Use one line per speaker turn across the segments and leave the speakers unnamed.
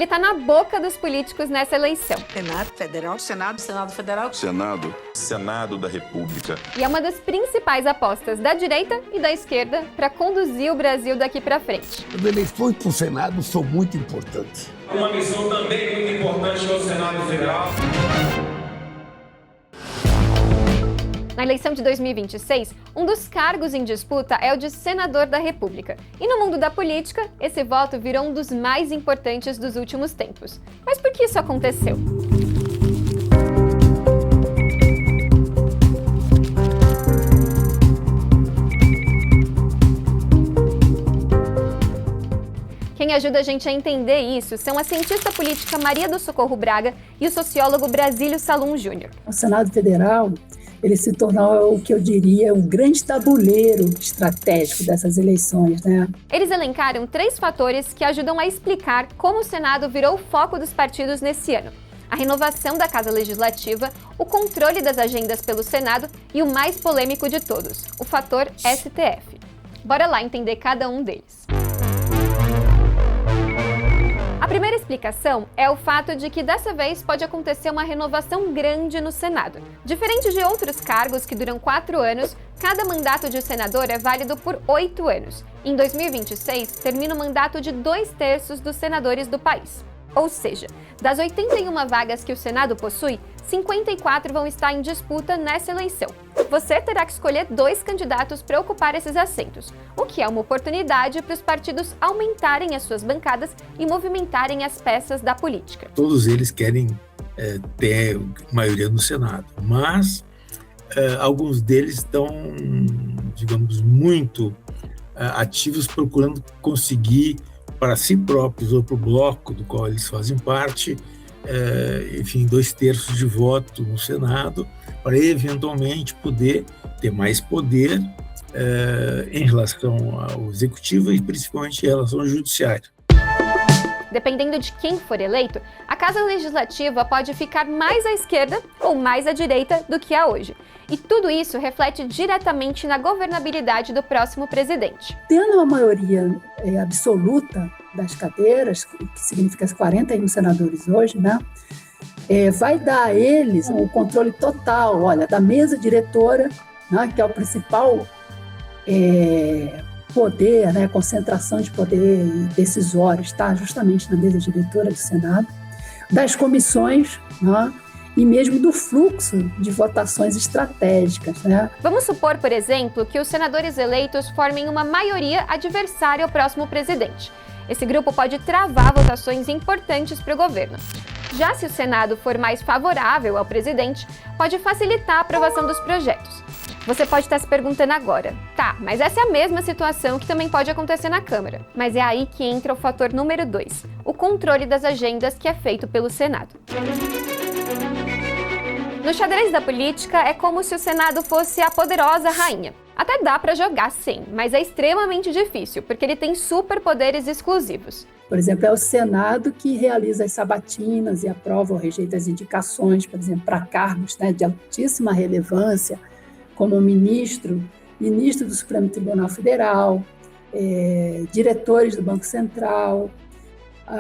ele está na boca dos políticos nessa eleição.
Senado Federal, Senado Federal,
Senado da República.
E é uma das principais apostas da direita e da esquerda para conduzir o Brasil daqui para frente.
As eleições para o Senado são muito importantes.
Uma missão também muito importante no Senado Federal.
Na eleição de 2026, um dos cargos em disputa é o de senador da República. E no mundo da política, esse voto virou um dos mais importantes dos últimos tempos. Mas por que isso aconteceu? Quem ajuda a gente a entender isso são a cientista política Maria do Socorro Braga e o sociólogo Brasílio Salum Júnior.
O Senado Federal, ele se tornou o que eu diria um grande tabuleiro estratégico dessas eleições, né?
Eles elencaram 3 fatores que ajudam a explicar como o Senado virou o foco dos partidos nesse ano: a renovação da Casa Legislativa, o controle das agendas pelo Senado e o mais polêmico de todos, o fator STF. Bora lá entender cada um deles. A primeira explicação é o fato de que dessa vez pode acontecer uma renovação grande no Senado. Diferente de outros cargos que duram 4 anos, cada mandato de senador é válido por 8 anos. Em 2026, termina o mandato de 2/3 dos senadores do país. Ou seja, das 81 vagas que o Senado possui, 54 vão estar em disputa nessa eleição. Você terá que escolher 2 candidatos para ocupar esses assentos, o que é uma oportunidade para os partidos aumentarem as suas bancadas e movimentarem as peças da política.
Todos eles querem ter maioria no Senado, mas alguns deles estão, digamos, muito ativos procurando conseguir para si próprios ou para o bloco do qual eles fazem parte, enfim, 2/3 de voto no Senado, para eventualmente poder ter mais poder em relação ao executivo e principalmente em relação ao judiciário.
Dependendo de quem for eleito, a Casa Legislativa pode ficar mais à esquerda ou mais à direita do que é hoje. E tudo isso reflete diretamente na governabilidade do próximo presidente.
Tendo uma maioria absoluta das cadeiras, que significa 41 senadores hoje, né, vai dar a eles o controle total, da mesa diretora, né, que é o principal poder, né, concentração de poder decisório está justamente na mesa diretora do Senado, das comissões, né, e mesmo do fluxo de votações estratégicas, né?
Vamos supor, por exemplo, que os senadores eleitos formem uma maioria adversária ao próximo presidente. Esse grupo pode travar votações importantes para o governo. Já se o Senado for mais favorável ao presidente, pode facilitar a aprovação dos projetos. Você pode estar se perguntando agora, mas essa é a mesma situação que também pode acontecer na Câmara. Mas é aí que entra o fator número 2, o controle das agendas que é feito pelo Senado. No xadrez da política, é como se o Senado fosse a poderosa rainha. Até dá para jogar sim, mas é extremamente difícil, porque ele tem superpoderes exclusivos.
Por exemplo, é o Senado que realiza as sabatinas e aprova ou rejeita as indicações, por exemplo, para cargos, né, de altíssima relevância, como ministro do Supremo Tribunal Federal, diretores do Banco Central,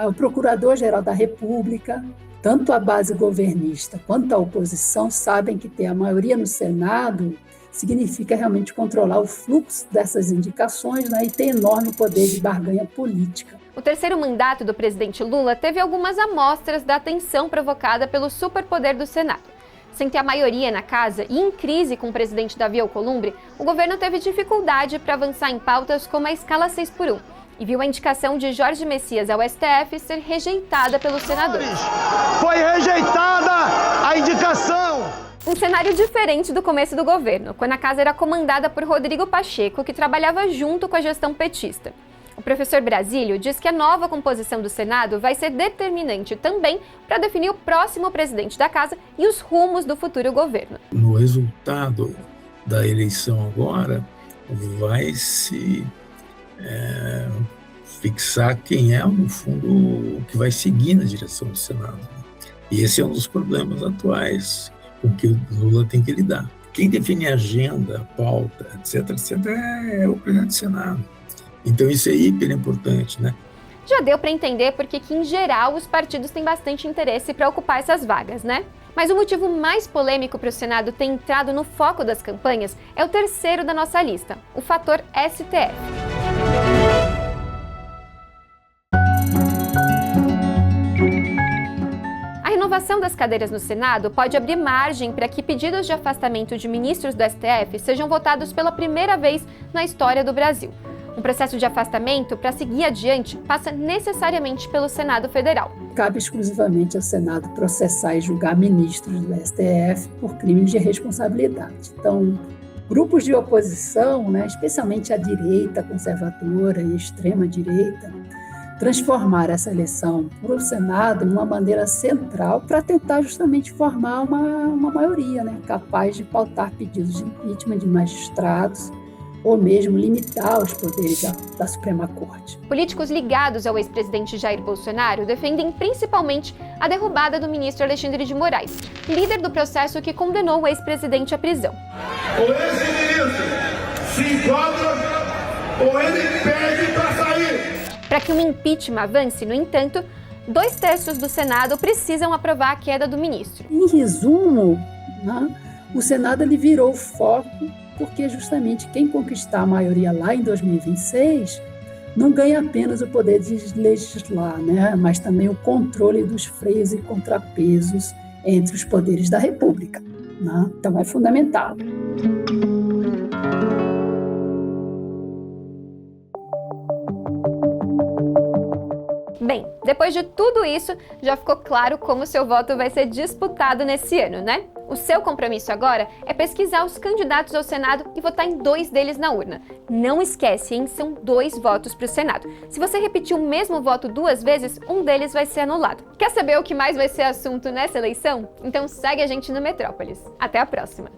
o Procurador-Geral da República. Tanto a base governista quanto a oposição sabem que ter a maioria no Senado significa realmente controlar o fluxo dessas indicações, né, e ter enorme poder de barganha política.
O terceiro mandato do presidente Lula teve algumas amostras da tensão provocada pelo superpoder do Senado. Sem ter a maioria na casa e em crise com o presidente Davi Alcolumbre, o governo teve dificuldade para avançar em pautas como a escala 6x1. E viu a indicação de Jorge Messias ao STF ser rejeitada pelos senadores.
Foi rejeitada a indicação!
Um cenário diferente do começo do governo, quando a casa era comandada por Rodrigo Pacheco, que trabalhava junto com a gestão petista. O professor Brasílio diz que a nova composição do Senado vai ser determinante também para definir o próximo presidente da casa e os rumos do futuro governo.
No resultado da eleição agora, vai se fixar quem é, no fundo, o que vai seguir na direção do Senado. E esse é um dos problemas atuais com que o Lula tem que lidar. Quem define a agenda, a pauta, etc., é o presidente do Senado. Então isso é hiper importante, né?
Já deu para entender porque que, em geral, os partidos têm bastante interesse para ocupar essas vagas, né? Mas o motivo mais polêmico para o Senado ter entrado no foco das campanhas é o terceiro da nossa lista, o fator STF. A renovação das cadeiras no Senado pode abrir margem para que pedidos de afastamento de ministros do STF sejam votados pela primeira vez na história do Brasil. O processo de afastamento, para seguir adiante, passa necessariamente pelo Senado Federal.
Cabe exclusivamente ao Senado processar e julgar ministros do STF por crimes de responsabilidade. Então, grupos de oposição, especialmente a direita conservadora e a extrema-direita, transformar essa eleição para o Senado de uma maneira central para tentar justamente formar uma maioria capaz de pautar pedidos de impeachment de magistrados ou mesmo limitar os poderes da Suprema Corte.
Políticos ligados ao ex-presidente Jair Bolsonaro defendem principalmente a derrubada do ministro Alexandre de Moraes, líder do processo que condenou o ex-presidente à prisão.
Ou esse ministro se encontra ou ele pede para sair.
Para que um impeachment avance, no entanto, 2/3 do Senado precisam aprovar a queda do ministro.
Em resumo, o Senado ele virou o foco porque justamente quem conquistar a maioria lá em 2026 não ganha apenas o poder de legislar, mas também o controle dos freios e contrapesos entre os poderes da República. Então é fundamental.
Bem, depois de tudo isso, já ficou claro como seu voto vai ser disputado nesse ano, né? O seu compromisso agora é pesquisar os candidatos ao Senado e votar em 2 deles na urna. Não esquece, hein? São 2 votos para o Senado. Se você repetir o mesmo voto 2 vezes, um deles vai ser anulado. Quer saber o que mais vai ser assunto nessa eleição? Então segue a gente no Metrópolis. Até a próxima!